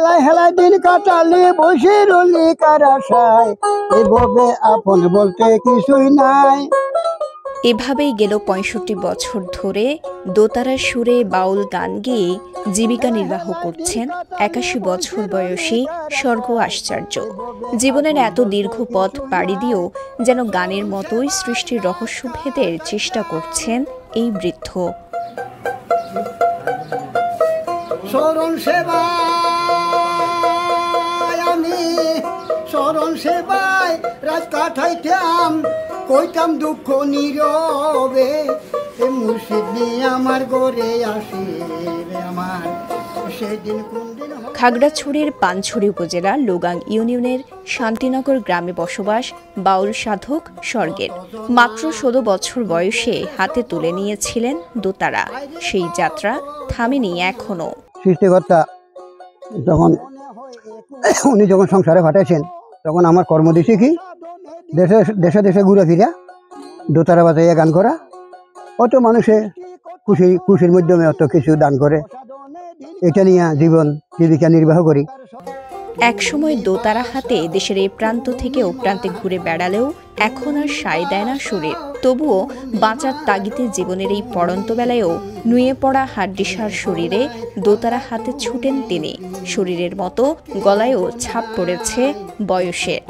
হেলায় হেলায় দিন কাটালে বসে রলি কার আশায়, এভাবে আপন বলতে কিছুই নাই। এভাবেই গেল ৬৫ বছর ধরে দোতারার সুরে বাউল গান গেয়ে জীবিকা নির্বাহ করছেন ৮১ বছর বয়সী স্বর্গ আশ্চর্য। জীবনের এত দীর্ঘ পথ পাড়ি দিয়েও যেন গানের মতোই সৃষ্টির রহস্য ভেদের চেষ্টা করছেন এই বৃদ্ধ। শরণ সেবায় আমি, শরণ সেবায় রাত কাটাইতাম, কইতাম দুঃখ নীরবে, মুর্শিদ নিয়ে আমার ঘরে আসে আমার সেদিন কোন দিন। খাগড়াছড়ির পানছড়ি উপজেলার লোগাং ইউনিয়নের শান্তিনগর গ্রামে বসবাস বাউল সাধক স্বর্গের। মাত্র ১৬ বছর বয়সে হাতে তুলে নিয়েছিলেন দোতারা। সেই যাত্রা থামেনি এখনো। সৃষ্টিকর্তা যখন উনি যখন সংসারে পাঠাইছেন, তখন আমার কর্ম দিছি কি দেশে দেশে দেশে ঘুরে ফিরা দোতারা বাজাইয়া গান করা। অত মানুষে খুশির মাধ্যমে অত কিছু দান করে, এটা নিয়ে জীবিকা নির্বাহ করি। একসময় দোতারা হাতে দেশের এই প্রান্ত থেকে ও প্রান্তে ঘুরে বেড়ালেও এখন আর সায় দেয় না শরীর। তবুও বাঁচার তাগিদে জীবনের এই পড়ন্ত বেলায়ও নুয়ে পড়া হাড্ডিসার শরীরে দোতারা হাতে ছুটেন তিনি। শরীরের মতো গলায়ও ছাপ পড়েছে বয়সের।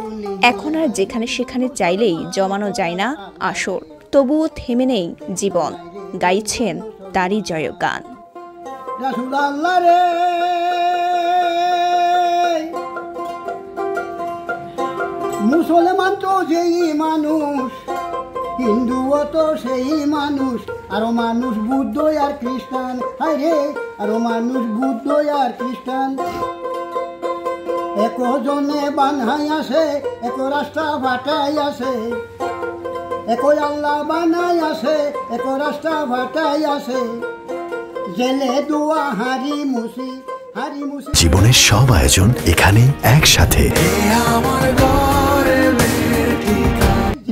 এখন আর যেখানে সেখানে চাইলেই জমানো যায় না আসর। তবুও থেমে নেই জীবন, গাইছেন তারই জয়গান। মুসলমান তো সেই মানুষ, হিন্দুও তো সেই মানুষ, আরো মানুষ বুদ্ধ আর খ্রিস্টান, আরে আরো মানুষ বুদ্ধ আর খ্রিস্টান। একজনে বানাই আসে, এক রাস্তা ভাটাই আসে, একই আল্লাহ বানাই আসে, এক রাস্তা ভাটাই আসে, জেলে দুয়া হারি মুসি। জীবনের সব আয়োজন এখানে একসাথে।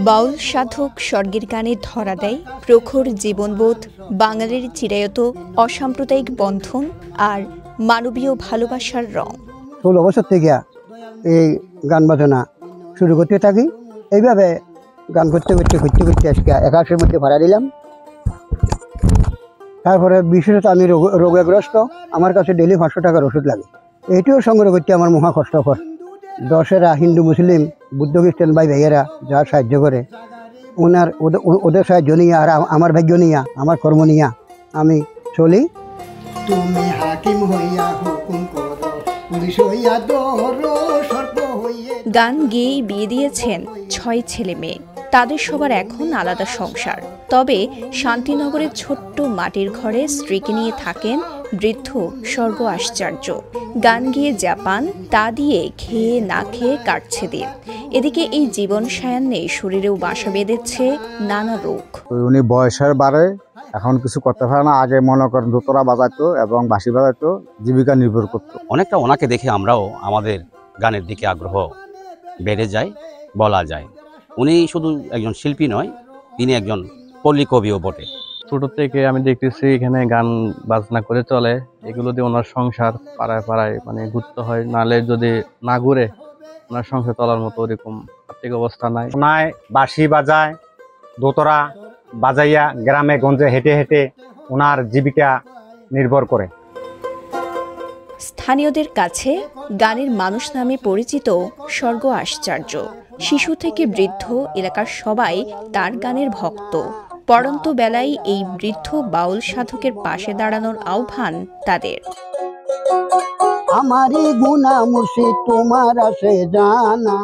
বাউল সাধক স্বর্গের গানে ধরা দেয় প্রখর জীবনবোধ, বাঙালির চিরায়ত অসাম্প্রদায়িক বন্ধন আর মানবীয় ভালোবাসার রং। 16 বছর থেকে এই গান বাজনা শুরু করতে থাকি। এইভাবে গান করতে করতে আজকে 81-এর মধ্যে ভাড়া দিলাম। তারপরে বিশেষত আমি রোগগ্রস্ত, আমার কাছে ডেলি 500 টাকার ওষুধ লাগে। এইটিও সংগ্রহ করতে আমার মহা কষ্টকর। দশেরা হিন্দু মুসলিম বুদ্ধ খ্রিস্টান ভাই ভাইয়েরা যা সাহায্য করে, ওদের সাহায্য নিয়ে আর আমার ভাগ্য নিয়ে, আমার কর্ম নিয়ে আমি চলি। তুমি হাকিম হইয়া হুকুম করো, পুলিশ হইয়া ধরো, সর্প হইয়া। গান গেয়েই বিয়ে দিয়েছেন 6 ছেলে মেয়ে। তাদের সবার এখন আলাদা সংসার। তবে শান্তিনগরের ছোট্ট মাটির ঘরে স্ত্রীকে নিয়ে থাকেন বৃদ্ধ স্বর্গ আশ্চর্য। গান গিয়ে যা পান তা দিয়ে খেয়ে না খেয়ে কাটছে দিন। এদিকে এই জীবন সায়ান্নে শরীরেও বাসা বেঁধেছে নানা রোগ। উনি বয়সের বারে এখন কিছু করতে পারে না। আগে মনে করেন দোতরা বাজাইতো এবং বাঁশি বাজাইতো, জীবিকা নির্ভর করতো। অনেকটা ওনাকে দেখে আমরাও আমাদের গানের দিকে আগ্রহ বেড়ে যায় বলা যায়। উনি শুধু একজন শিল্পী নয়, তিনি একজন পল্লী কবিও বটে। ছোট থেকে আমি দেখতেছি এখানে গান বাজনা করে চলে, এগুলো দিয়ে ওনার সংসার পাড়ায় পাড়ায় মানে ঘুরতে হয়, নালে যদি না ঘুরে ওনার সংসার চলার মতো ওরকম আর্থিক অবস্থা নাই। ওনায় বাঁশি বাজায়, দোতরা বাজাইয়া গ্রামে গঞ্জে হেঁটে হেঁটে ওনার জীবিকা নির্ভর করে। স্থানীয়দের কাছে গানের মানুষ নামে পরিচিত স্বর্গ আশ্চর্য। শিশু থেকে বৃদ্ধ এলাকার সবাই তার গানের ভক্ত। পড়ন্ত বেলায় এই বৃদ্ধ বাউল সাধকের পাশে দাঁড়ানোর আহ্বান তাদের। আমারই গুনাহ মুর্শিদ তোমার আসে জানা।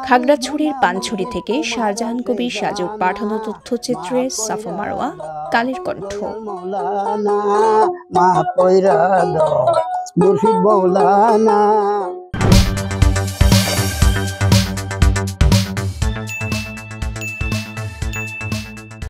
খাগড়াছড়ির পানছড়ি থেকে শাহজাহান কবির সাজুর পাঠানো তথ্যচিত্রে সাফা মারোয়া, কালের কণ্ঠ। মুর্শিদ মৌলানা।